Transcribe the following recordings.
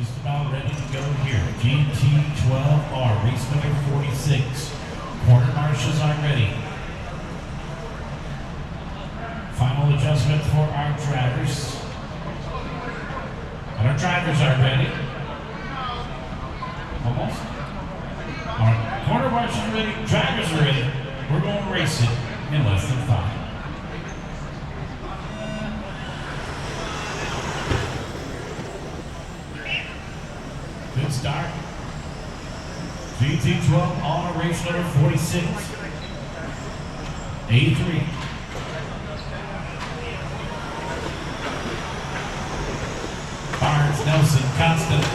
just about ready to go here. GT12r, race number 46. Quarter marshals are ready. Final adjustment for our drivers. And our drivers are ready. Almost. Our quarter marshals are ready. Drivers are ready. We're going to race it in less than 5. Good start. GT12r, race number 46. 83. Barnes, Nelson, Constant.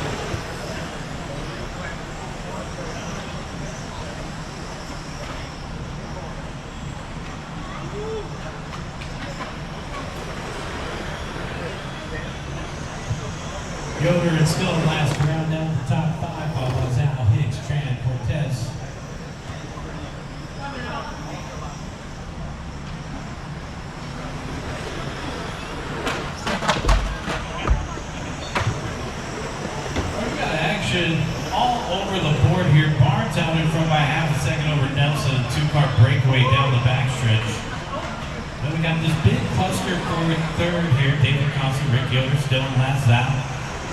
Yoder is still in last round down the top 5 while Lozano, Hicks, Tran, Cortez. We've got action all over the board here. Barnes out in front by half a second over Nelson. 2-car breakaway down the backstretch. Then we got this big cluster for third here. David Constant, Rick Yoder still in last out.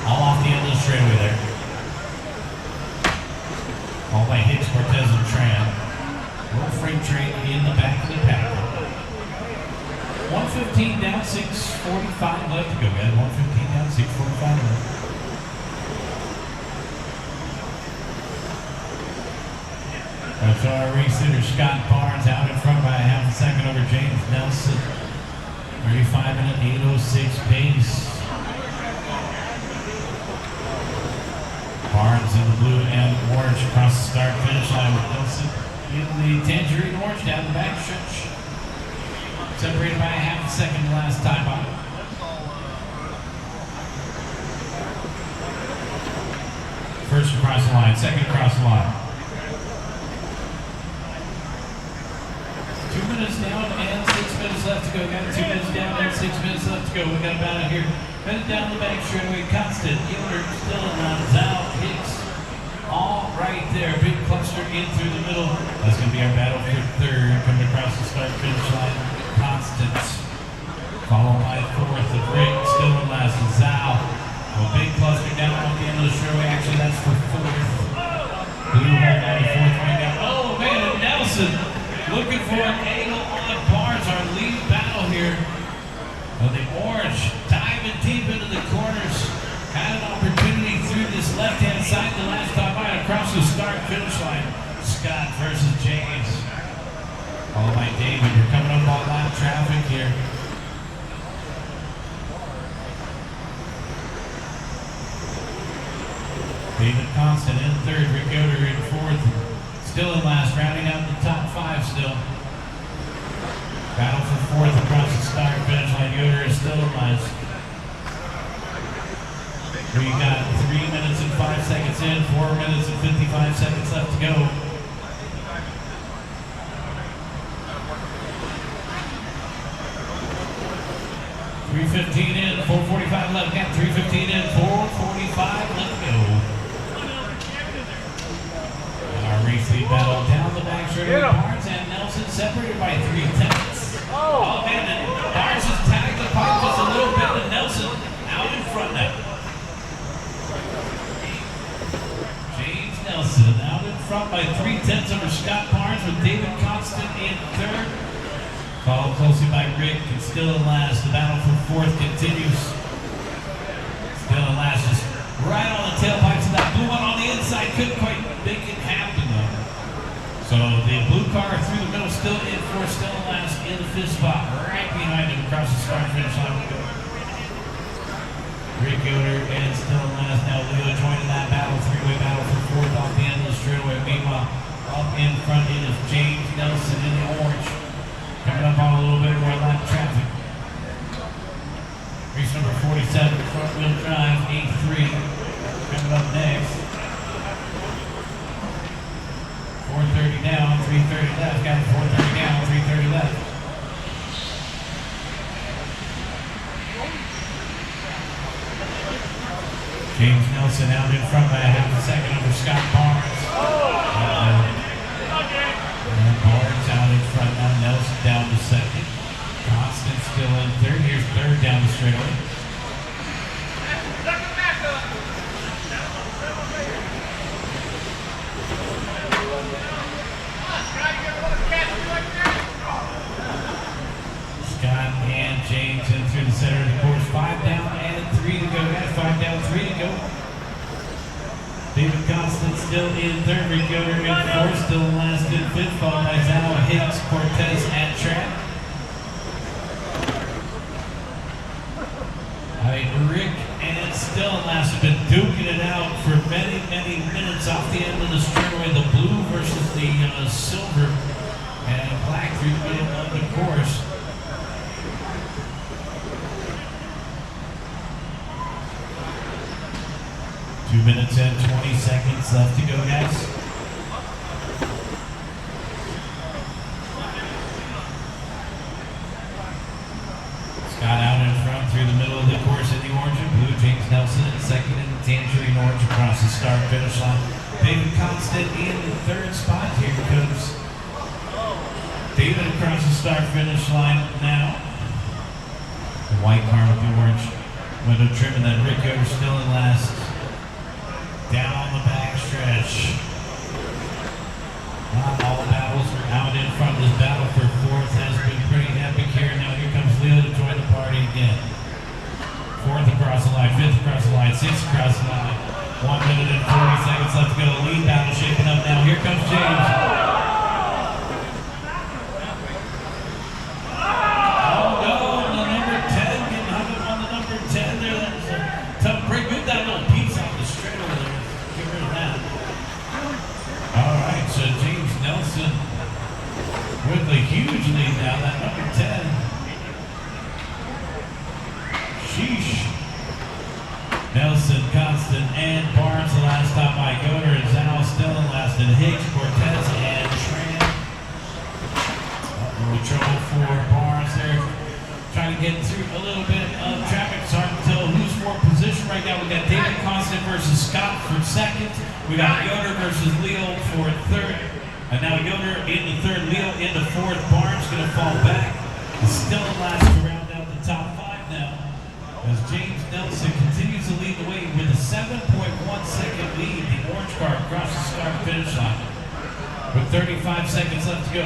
All off the end of the straightaway there. All by Hicks, Cortez, and Tran. Little freight train in the back of the pack. 115 down, 6:45 left to go, guys. 115 down, 6:45 left. That's our race leader, Scott Barnes, out in front by a half a second over James Nelson. 35 minute 8:06 pace. Barnes in the blue and orange across the start finish line with Nelson in the tangerine orange down the back stretch. Separated by a half a second last time on. First across the line, second across the line. 2 minutes down and 6 minutes left to go. Got 2 minutes down and 6 minutes left to go. We got about it here. Headed down the back straightaway, Constant, Yoder, still in Zhao, Hicks, all right there. Big cluster in through the middle. That's going to be our battle for third. Coming across the start finish line, Constant. Followed by fourth of Rick, still in last, and Zhao. A big cluster down on the end of the straightaway. Actually, that's for fourth. Blue hold on the fourth right now. Oh man, and Nelson looking for an angle on Barnes, our lead battle here. Well, the orange diving deep into the corners. Had an opportunity through this left-hand side the last time out across the start finish line. Scott versus James. Followed by David. We're coming up on lap traffic here. David Constant in third. Rick Yoder in fourth. Still in last, rounding out the top 5 still. Battle for fourth across the start finish line. Yoder is still in last. We got 3 minutes and 5 seconds in, 4 minutes and 55 seconds left to go. .315 in, 4:45 left. Got 3:15 in, 4:45 left to go. Our race lead battle down the back straightaway. Barnes and Nelson separated by 3/10. Oh man, and Barnes has tagged the pipe just a little bit, and Nelson out in front now. James Nelson out in front by 3/10 over Scott Barnes with David Constant in third. Followed closely by Rick and still in last. The battle for fourth continues. Still in last, just right on the tailpipes of that blue one on the inside. Couldn't quite make it happen though. So the blue car through the middle, still in fourth, still in last in the fifth spot, right behind him across the start finish line. Rick Yoder and still in last. Now Leo joining that battle, three-way battle for fourth off the end of the straightaway. Meanwhile, up in front is James Nelson in the orange. Coming up on a little bit more lap traffic. Race number 47, front wheel drive, 8-3. Coming up next. 4:30 down, 3:30 left. Got 4:30 down, 3:30 left. James Nelson out in front by a half a second over Scott Barnes. And Barnes out in front now. Nelson down to second. Constant still in third. Here's third down the straightaway. Scott and James in through the center of the course. 5 down and 3 to go. 5 down, 3 to go. David Constant still in third. Rick Yoder in fourth. Still in last in fifth. Followed by Zao, Hicks, Cortez, and Trapp. Rick and still in last have been duking it out for many, many minutes off the end of the straightaway. The blue versus the silver and black through the middle of the course. Two minutes and 20 seconds left to go, guys. Scott out in front through the middle of the course in the orange and blue. James Nelson in second in the tangerine orange across the start finish line. David Constant in the third spot. Here comes David across the start finish line now. The white car with the orange window trim, and then Rick Yoder still in last. Down the back stretch. Not all battles are out in front. This battle for fourth has been pretty epic here. Now here comes Leo to join the party again. Fourth across the line, fifth across the line, sixth across the line. 1 minute and 40 seconds left to go. The lead battle shaping up now. Here comes James. With a huge lead now, that number 10. Sheesh. Nelson, Constant, and Barnes the last stop by Yoder, and Zao still in last, and Hicks, Cortez, and Tran. Little trouble for Barnes there. Trying to get through a little bit of traffic. It's hard to tell who's for position right now. We got David Constant versus Scott for second. We got Yoder versus Leo for third. And now Yoder in the third, Leo in the fourth. Barnes going to fall back. Still in last to round out the top 5 now. As James Nelson continues to lead the way with a 7.1 second lead. The orange car across the start finish line. With 35 seconds left to go.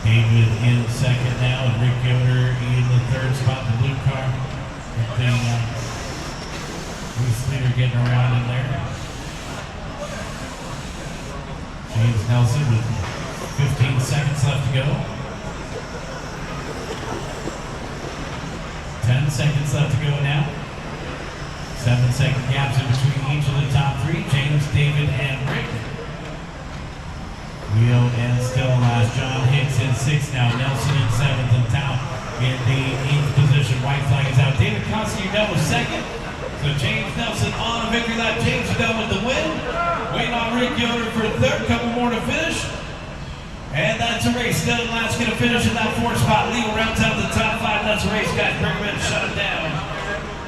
David in second now, and Rick Yoder in the third spot. The blue car. Loose leader getting around in there. James Nelson with 15 seconds left to go. 10 seconds left to go now. 7-second gaps in between each of the top 3. James, David, and Rick. Leo and still last. John Hicks in 6th now. Nelson in 7th, and Tao in the 8th position. White flag is out. David Constant, you're done with 2nd. So James Nelson on a victory lap. James done with the win. Waiting on Rick Yoder for third. Couple more to finish. And that's a race. Still in last, going to finish in that 4th spot. Leo rounds out the top 5. That's a race, guys. Bring him in, shut it down.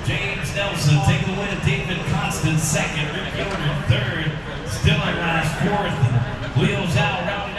James Nelson taking the win. David Constant 2nd. Rick Yoder 3rd. Still in last 4th. Leo's out, rounding